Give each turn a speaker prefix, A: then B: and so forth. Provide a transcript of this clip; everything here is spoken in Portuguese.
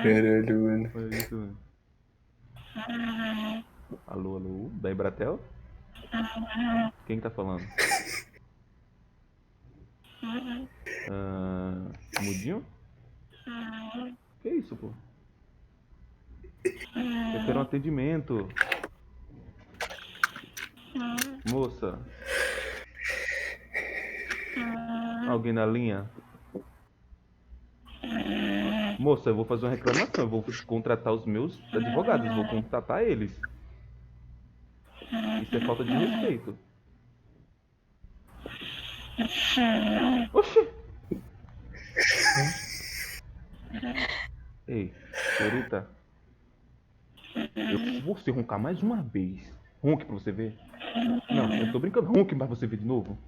A: Caralho, mano.
B: Olha isso, mano. Alô, alô? Da Embratel? Quem tá falando? Mudinho? Que isso, pô? Eu quero um atendimento. Moça, alguém na linha? Moça, eu vou fazer uma reclamação. Eu vou contratar os meus advogados. Vou contratar eles. Isso é falta de respeito. Oxi! Ei, senhorita, você roncar mais uma vez. Ronque pra você ver. Não, eu tô brincando. Ronque pra você ver de novo.